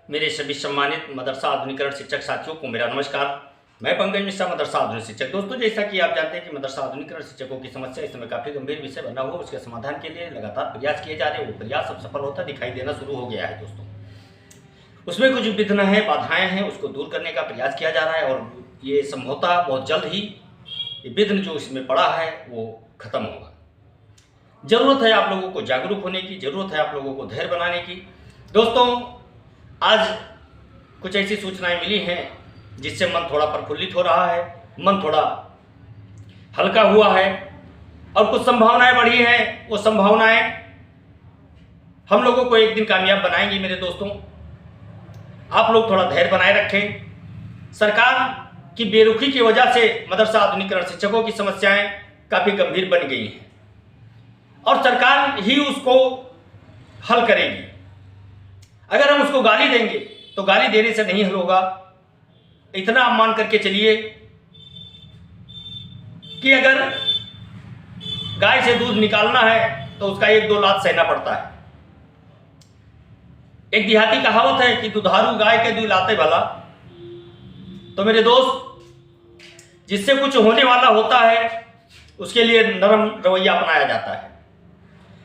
मेरे सभी सम्मानित मदरसा आधुनिकरण शिक्षक साथियों को मेरा नमस्कार। मैं पंकज मिश्रा, मदरसा आधुनिक शिक्षक। दोस्तों, जैसा कि आप जानते हैं कि मदरसा आधुनिकरण शिक्षकों की समस्या इस समय काफ़ी गंभीर विषय बना हुआ, उसके समाधान के लिए लगातार प्रयास किए जा रहे हैं। वो प्रयास अब सफल होता दिखाई देना शुरू हो गया है। दोस्तों, उसमें कुछ विघ्न है, बाधाएं हैं, उसको दूर करने का प्रयास किया जा रहा है और ये संभवतः बहुत जल्द ही ये विघ्न जो इसमें पड़ा है वो खत्म होगा। जरूरत है आप लोगों को जागरूक होने की, जरूरत है आप लोगों को धैर्य बनाने की। दोस्तों, आज कुछ ऐसी सूचनाएं मिली हैं जिससे मन थोड़ा प्रफुल्लित हो रहा है, मन थोड़ा हल्का हुआ है और कुछ संभावनाएं बढ़ी हैं। वो संभावनाएं हम लोगों को एक दिन कामयाब बनाएंगी। मेरे दोस्तों, आप लोग थोड़ा धैर्य बनाए रखें। सरकार की बेरुखी की वजह से मदरसा आधुनिकरण शिक्षकों की समस्याएं काफ़ी गंभीर बन गई हैं और सरकार ही उसको हल करेगी। अगर हम उसको गाली देंगे तो गाली देने से नहीं हल होगा। इतना आप मान करके चलिए कि अगर गाय से दूध निकालना है तो उसका 1-2 लात सहना पड़ता है। एक देहाती कहावत है कि दुधारू गाय के 2 लाते भला। तो मेरे दोस्त, जिससे कुछ होने वाला होता है उसके लिए नरम रवैया अपनाया जाता है।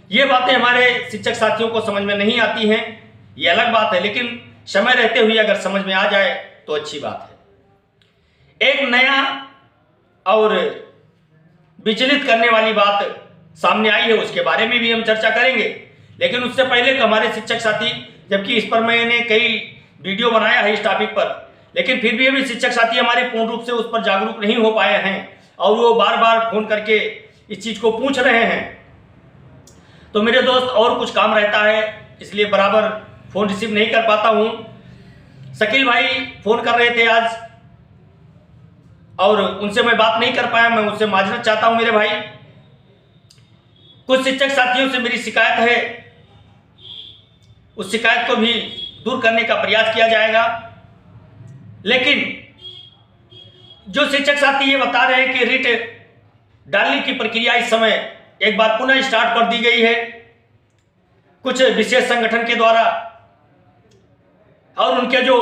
ये बातें हमारे शिक्षक साथियों को समझ में नहीं आती हैं, ये अलग बात है, लेकिन समय रहते हुए अगर समझ में आ जाए तो अच्छी बात है। एक नया और विचलित करने वाली बात सामने आई है, उसके बारे में भी हम चर्चा करेंगे। लेकिन उससे पहले हमारे शिक्षक साथी, जबकि इस पर मैंने कई वीडियो बनाया है इस टॉपिक पर, लेकिन फिर भी अभी शिक्षक साथी हमारे पूर्ण रूप से उस पर जागरूक नहीं हो पाए हैं और वो बार बार फोन करके इस चीज़ को पूछ रहे हैं। तो मेरे दोस्त, और कुछ काम रहता है इसलिए बराबर फ़ोन रिसीव नहीं कर पाता हूँ। शकील भाई फ़ोन कर रहे थे आज और उनसे मैं बात नहीं कर पाया। मैं उनसे माजरत चाहता हूँ मेरे भाई। कुछ शिक्षक साथियों से मेरी शिकायत है, उस शिकायत को भी दूर करने का प्रयास किया जाएगा। लेकिन जो शिक्षक साथी ये बता रहे हैं कि रिट डालने की प्रक्रिया इस समय एक बार पुनः स्टार्ट कर दी गई है कुछ विशेष संगठन के द्वारा, और उनके जो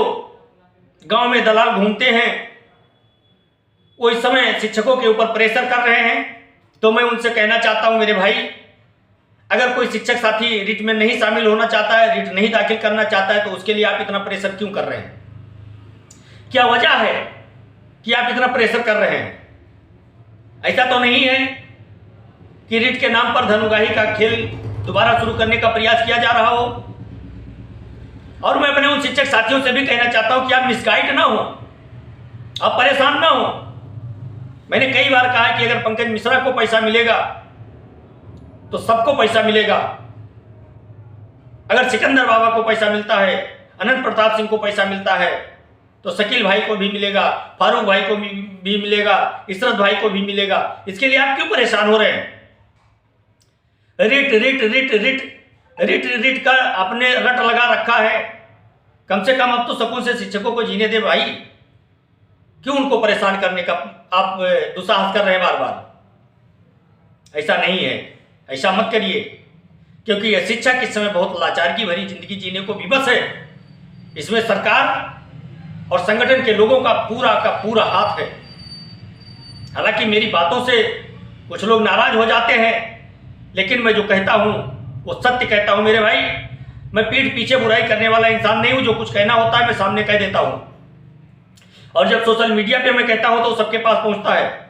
गांव में दलाल घूमते हैं वो इस समय शिक्षकों के ऊपर प्रेशर कर रहे हैं। तो मैं उनसे कहना चाहता हूं मेरे भाई, अगर कोई शिक्षक साथी रिट में नहीं शामिल होना चाहता है, रिट नहीं दाखिल करना चाहता है, तो उसके लिए आप इतना प्रेशर क्यों कर रहे हैं? क्या वजह है कि आप इतना प्रेशर कर रहे हैं? ऐसा तो नहीं है कि रिट के नाम पर धनुगाही का खेल दोबारा शुरू करने का प्रयास किया जा रहा हो। और मैं अपने उन शिक्षक साथियों से भी कहना चाहता हूं कि आप मिसगाइड ना हो, आप परेशान ना हो। मैंने कई बार कहा कि अगर पंकज मिश्रा को पैसा मिलेगा तो सबको पैसा मिलेगा। अगर सिकंदर बाबा को पैसा मिलता है, अनंत प्रताप सिंह को पैसा मिलता है, तो शकील भाई को भी मिलेगा, फारूक भाई को भी मिलेगा, इशरत भाई को भी मिलेगा। इसके लिए आप क्यों परेशान हो रहे हैं? Writ writ writ writ writ writ का आपने रट लगा रखा है। कम से कम अब तो सुकून से शिक्षकों को जीने दे भाई। क्यों उनको परेशान करने का आप दुस्साहस कर रहे हैं बार बार? ऐसा नहीं है, ऐसा मत करिए, क्योंकि यह शिक्षक इस समय बहुत लाचार की भरी जिंदगी जीने को विवश है। इसमें सरकार और संगठन के लोगों का पूरा हाथ है। हालांकि मेरी बातों से कुछ लोग नाराज हो जाते हैं, लेकिन मैं जो कहता हूं वो सत्य कहता हूं मेरे भाई। मैं पीठ पीछे बुराई करने वाला इंसान नहीं हूं। जो कुछ कहना होता है मैं सामने कह देता हूं, और जब सोशल मीडिया पे मैं कहता हूं तो सबके पास पहुंचता है।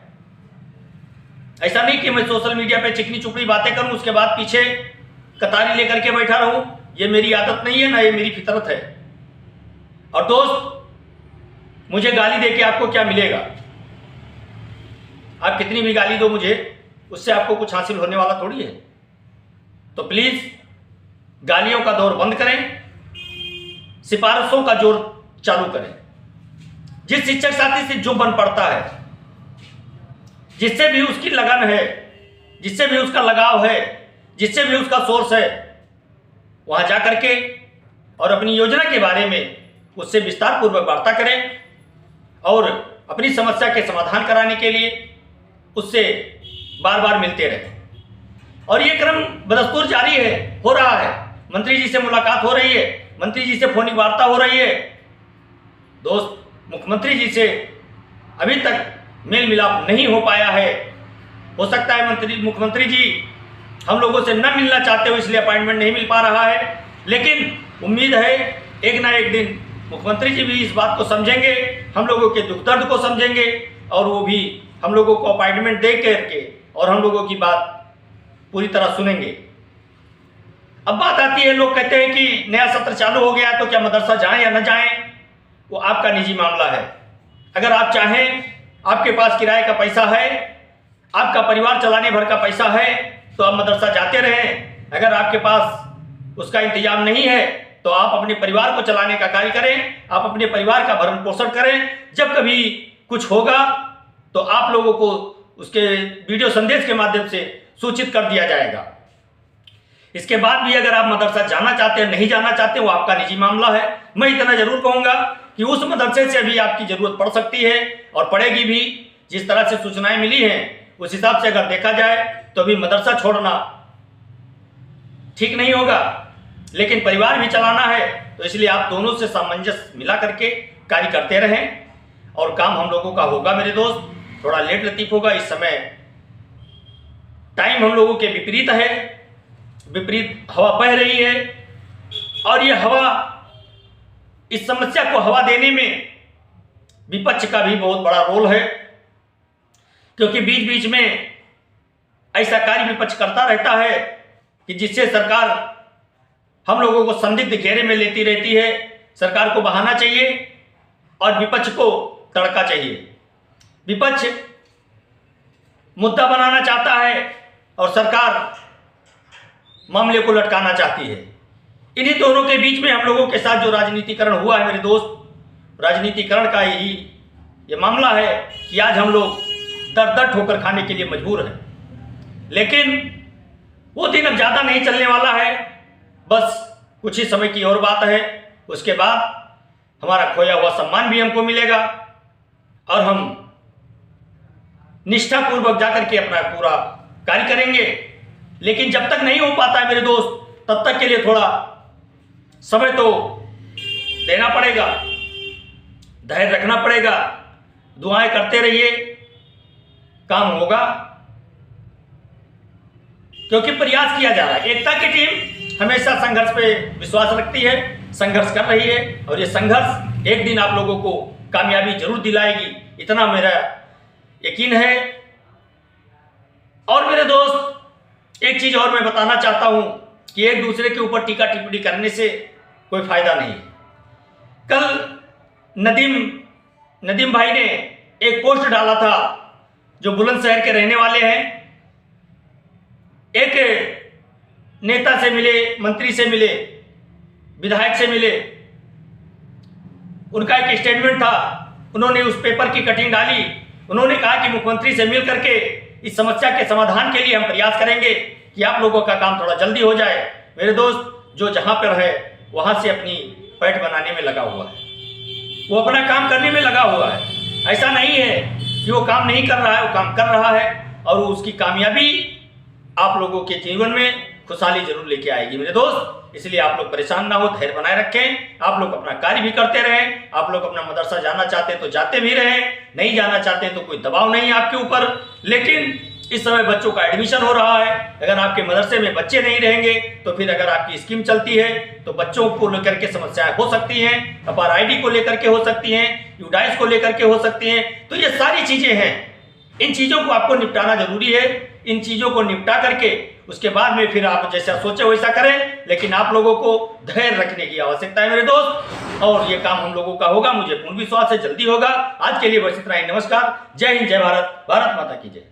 ऐसा नहीं कि मैं सोशल मीडिया पे चिकनी चुपड़ी बातें करूं, उसके बाद पीछे कतारी लेकर के बैठा रहूं। ये मेरी आदत नहीं है, ना ये मेरी फितरत है। और दोस्त, मुझे गाली देके आपको क्या मिलेगा? आप कितनी भी गाली दो मुझे, उससे आपको कुछ हासिल होने वाला थोड़ी है। तो प्लीज गालियों का दौर बंद करें, सिफारिशों का जोर चालू करें। जिस शिक्षक साथी से जो बन पड़ता है, जिससे भी उसकी लगन है, जिससे भी उसका लगाव है, जिससे भी उसका सोर्स है, वहां जाकर के और अपनी योजना के बारे में उससे विस्तार पूर्वक वार्ता करें और अपनी समस्या के समाधान कराने के लिए उससे बार बार मिलते रहें। और ये क्रम बदस्तूर जारी है, हो रहा है। मंत्री जी से मुलाकात हो रही है, मंत्री जी से फोनिक वार्ता हो रही है। दोस्त, मुख्यमंत्री जी से अभी तक मेल मिलाप नहीं हो पाया है। हो सकता है मुख्यमंत्री जी हम लोगों से न मिलना चाहते हो, इसलिए अपॉइंटमेंट नहीं मिल पा रहा है। लेकिन उम्मीद है एक ना एक दिन मुख्यमंत्री जी भी इस बात को समझेंगे, हम लोगों के दुख दर्द को समझेंगे और वो भी हम लोगों को अपॉइंटमेंट दे करके और हम लोगों की बात पूरी तरह सुनेंगे। अब बात आती है, लोग कहते हैं कि नया सत्र चालू हो गया तो क्या मदरसा जाएं या न जाएं, वो आपका निजी मामला है। अगर आप चाहें, आपके पास किराए का पैसा है, आपका परिवार चलाने भर का पैसा है, तो आप मदरसा जाते रहें। अगर आपके पास उसका इंतजाम नहीं है तो आप अपने परिवार को चलाने का कार्य करें, आप अपने परिवार का भरण पोषण करें। जब कभी कुछ होगा तो आप लोगों को उसके वीडियो संदेश के माध्यम से सूचित कर दिया जाएगा। इसके बाद भी अगर आप मदरसा जाना चाहते हैं, नहीं जाना चाहते, वो आपका निजी मामला है। मैं इतना जरूर कहूँगा कि उस मदरसे से भी आपकी ज़रूरत पड़ सकती है और पड़ेगी भी। जिस तरह से सूचनाएं मिली हैं उस हिसाब से अगर देखा जाए तो अभी मदरसा छोड़ना ठीक नहीं होगा, लेकिन परिवार भी चलाना है, तो इसलिए आप दोनों से सामंजस्य मिला करके कार्य करते रहें और काम हम लोगों का होगा। मेरे दोस्त, थोड़ा लेट लतीफ होगा, इस समय टाइम हम लोगों के विपरीत है, विपरीत हवा बह रही है और ये हवा, इस समस्या को हवा देने में विपक्ष का भी बहुत बड़ा रोल है, क्योंकि बीच बीच में ऐसा कार्य विपक्ष करता रहता है कि जिससे सरकार हम लोगों को संदिग्ध घेरे में लेती रहती है। सरकार को बहाना चाहिए और विपक्ष को तड़का चाहिए। विपक्ष मुद्दा बनाना चाहता है और सरकार मामले को लटकाना चाहती है। इन्हीं दोनों के बीच में हम लोगों के साथ जो राजनीतिकरण हुआ है मेरे दोस्त, राजनीतिकरण का यही ये मामला है कि आज हम लोग दर दर ठोकर खाने के लिए मजबूर हैं। लेकिन वो दिन अब ज़्यादा नहीं चलने वाला है, बस कुछ ही समय की और बात है। उसके बाद हमारा खोया हुआ सम्मान भी हमको मिलेगा और हम निष्ठापूर्वक जाकर के अपना पूरा कार्य करेंगे। लेकिन जब तक नहीं हो पाता है मेरे दोस्त, तब तक के लिए थोड़ा समय तो देना पड़ेगा, धैर्य रखना पड़ेगा, दुआएं करते रहिए, काम होगा, क्योंकि प्रयास किया जा रहा है। एकता की टीम हमेशा संघर्ष पे विश्वास रखती है, संघर्ष कर रही है और ये संघर्ष एक दिन आप लोगों को कामयाबी जरूर दिलाएगी, इतना मेरा यकीन है। और मेरे दोस्त, एक चीज और मैं बताना चाहता हूं कि एक दूसरे के ऊपर टीका टिप्पणी करने से कोई फायदा नहीं है। कल नदीम भाई ने एक पोस्ट डाला था, जो बुलंदशहर के रहने वाले हैं, एक नेता से मिले, मंत्री से मिले, विधायक से मिले, उनका एक स्टेटमेंट था, उन्होंने उस पेपर की कटिंग डाली। उन्होंने कहा कि मुख्यमंत्री से मिल करके इस समस्या के समाधान के लिए हम प्रयास करेंगे कि आप लोगों का काम थोड़ा जल्दी हो जाए। मेरे दोस्त, जो जहां पर है वहां से अपनी पैठ बनाने में लगा हुआ है, वो अपना काम करने में लगा हुआ है। ऐसा नहीं है कि वो काम नहीं कर रहा है, वो काम कर रहा है और उसकी कामयाबी आप लोगों के जीवन में खुशहाली जरूर लेके आएगी मेरे दोस्त। इसलिए आप लोग परेशान ना हो, धैर्य बनाए रखें, आप लोग अपना कार्य भी करते रहें। आप लोग अपना मदरसा जाना चाहते हैं तो जाते भी रहें, नहीं जाना चाहते हैं तो कोई दबाव नहीं है आपके ऊपर। लेकिन इस समय बच्चों का एडमिशन हो रहा है, अगर आपके मदरसे में बच्चे नहीं रहेंगे तो फिर अगर आपकी स्कीम चलती है तो बच्चों को लेकर के समस्याएं हो सकती हैं, अपार आईडी को लेकर के हो सकती हैं, यूडाइस को लेकर के हो सकती हैं। तो ये सारी चीजें हैं, इन चीजों को आपको निपटाना जरूरी है। इन चीजों को निपटा करके उसके बाद में फिर आप जैसा सोचे वैसा करें, लेकिन आप लोगों को धैर्य रखने की आवश्यकता है मेरे दोस्त, और ये काम हम लोगों का होगा, मुझे पूर्ण विश्वास है जल्दी होगा। आज के लिए बस इतना ही। नमस्कार, जय हिंद, जय भारत, भारत माता की जय।